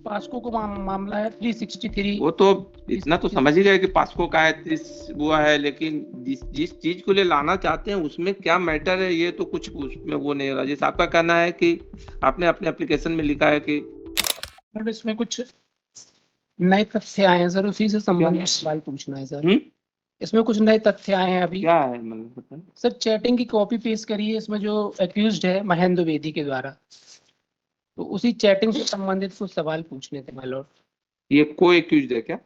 POCSO को मामला है 363। वो तो इतना तो समझ ही गए कि पास्को का है 30 हुआ है, लेकिन जिस चीज को ले लाना चाहते हैं उसमें क्या मैटर है ये तो कुछ उसमें वो नहीं होगा। जैसे आपका कहना है कि आपने अपने एप्लीकेशन में लिखा है कि इसमें कुछ नए तथ्य आए हैं सर, उसी से संबंधित सवाल पूछना है सर। इसमें कुछ नए तथ्य आए हैं अभी। क्या है मतलब बताएं। सर चैटिंग की कॉपी पेस्ट करी है इसमें, जो एक्यूज्ड है महेंद्र द्विवेदी के द्वारा, तो उसी चैटिंग से संबंधित कुछ सवाल पूछने थे माय लॉर्ड। ये को एक्यूज्ड है क्या?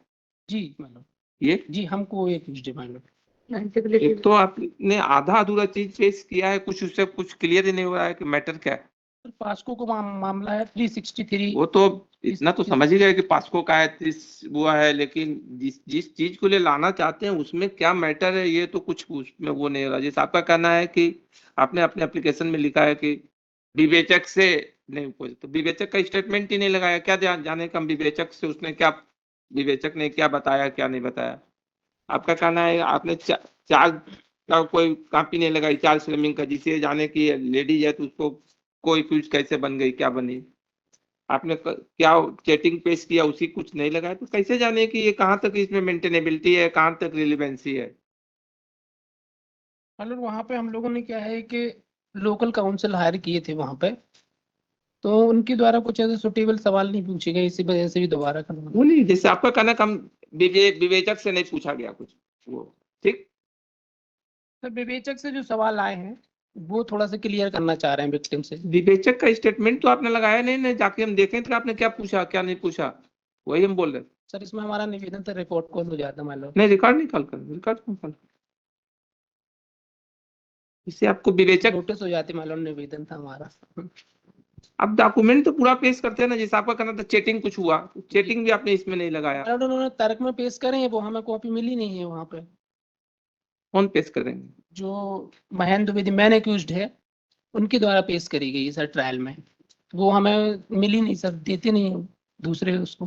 जी माय लॉर्ड, ये जी हमको एक्यूज्ड है माय लॉर्ड। एक तो आपने आधा अधूरा चीज पेश किया है, कुछ उससे कुछ क्लियर ही नहीं हो रहा है कि मैटर क्या है। पास्को को मामला है 363। वो तो इतना तो समझ ही गए कि पास्को का है 30 हुआ है, लेकिन जिस चीज को ले लाना चाहते हैं उसमें क्या मैटर है ये तो कुछ उसमें वो नहीं हो रहा। जैसे आपका कहना है कि आपने अपने एप्लीकेशन में लिखा है कि विवेचक से नहीं पूछ, तो विवेचक का स्टेटमेंट ही नहीं लगाया, क्या जाने का विवेचक से उसने क्या, विवेचक ने क्या बताया क्या नहीं बताया। आपका कहना है आपने चार्ज का कोई कॉपी नहीं लगाई, चार्ज फ्लेमिंग का, जिसे जाने की लेडीज है तो उसको कोई फ्यूज कैसे बन गई क्या बनी। आपने क्या चैटिंग पेश किया उसी कुछ नहीं लगाया, तो कैसे जाने कि ये कहाँ तक इसमें मेंटेनेबिलिटी है, कहाँ तक रिलेवेंसी है। मतलब वहां पे हम लोगों ने क्या है कि लोकल काउंसिल हायर किए थे वहां पे, तो उनके द्वारा कुछ ऐसे सुटेबल सवाल नहीं पूछे गए, इसी वजह से भी दोबारा करना। वो नहीं, जैसे आपका कहना कम विवेचक से नहीं पूछा गया कुछ, वो ठीक। सर विवेचक से जो सवाल आए हैं वो थोड़ा सा क्लियर करना चाह रहे हैं विक्टिम से। विवेचक का स्टेटमेंट तो आपने लगाया नहीं ना, जाके हम देखें तो आपने क्या पूछा क्या नहीं पूछा, वही हम बोल रहे हैं। सर इसमें हमारा निवेदन था, रिकॉर्ड कॉल हो जाता मान लो। नहीं, रिकॉर्ड निकाल कर, रिकॉर्ड निकाल, इससे आपको विवेचक नोटिस हो जाती मान लो, निवेदन था हमारा। अब डॉक्यूमेंट तो पूरा पेश करते हैं ना, जैसे आपका कहना था चेटिंग कुछ हुआ, चेटिंग भी आपने इसमें नहीं लगाया। मतलब उन्होंने तर्क में पेश करे हैं, वो हमें कॉपी मिली नहीं है वहां पे। कौन पेश करेंगे? जो महेंद्र द्विवेदी मैन एक्यूज्ड है उनके द्वारा पेश करी गई है सर ट्रायल में, वो हमें मिली नहीं सर, देते नहीं हैं दूसरे उसको।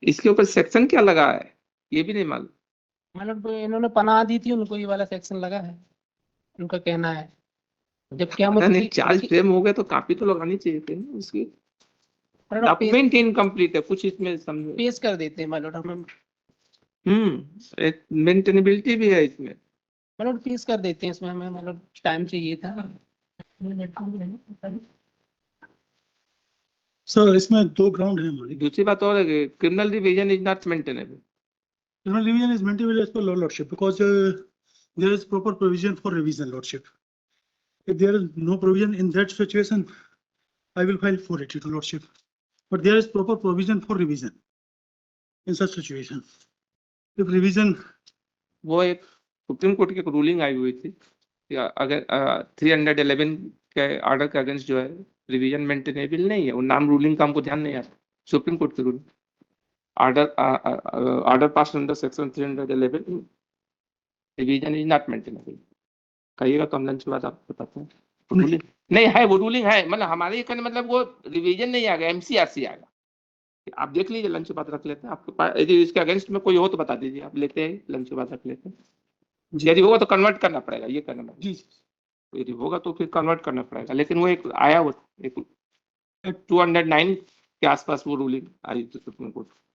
इसके ऊपर सेक्शन क्या लगा है ये भी नहीं मालूम। मतलब इन्होंने पनाह दी थी, उनको ये वाला सेक्शन लगा है, उनका कहना है। जबकि हम पता नहीं, उसकी चार्ज फ्रेम हो गया तो काफी तो लगानी चाहिए थी ना उसकी। डॉक्यूमेंट इनकम्प्लीट है कुछ इसमें समझो। पेश कर देते हैं मतलब हम, एक मेंटेनेबिलिटी भी है इसमें। मतलब पेश कर देते हैं इसमें, हमें मतलब टाइम चाहिए था। सर इसमें दो ग्राउंड है हमारी। दूसरी बात और है कि criminal revision is not maintainable. Criminal revision is maintainable as per law, lordship, because there is proper provision for revision, lordship. If there is no provision in that situation, I will file for it, lordship. But there is proper provision for revision in such situation. If revision, वो एक supreme court की एक ruling आई हुई थी कि अगर 311 के order के अगेंस्ट जो है रिवीजन मेंटेनेबल नहीं है, वो नाम रूलिंग का हमको ध्यान नहीं आता, सुप्रीम कोर्ट की ruling, order pass under section 311 revision is not maintainable. कहिएगा तो हम लंच के बाद आपको बताते हैं। रूलिंग नहीं है, वो रूलिंग है, मतलब हमारे ये कहने मतलब वो रिवीजन नहीं आएगा, एमसीआरसी आएगा। आप देख लीजिए, लंच के बाद रख लेते हैं आपके पास, यदि इसके अगेंस्ट में कोई हो तो बता दीजिए, आप लेते हैं लंच के बाद रख लेते हैं। यदि होगा तो कन्वर्ट करना पड़ेगा, ये करना पड़ेगा। जी, यदि होगा तो फिर कन्वर्ट करना पड़ेगा, लेकिन वो एक आया, वो एक 209 के आसपास वो रूलिंग आई थी सुप्रीम कोर्ट।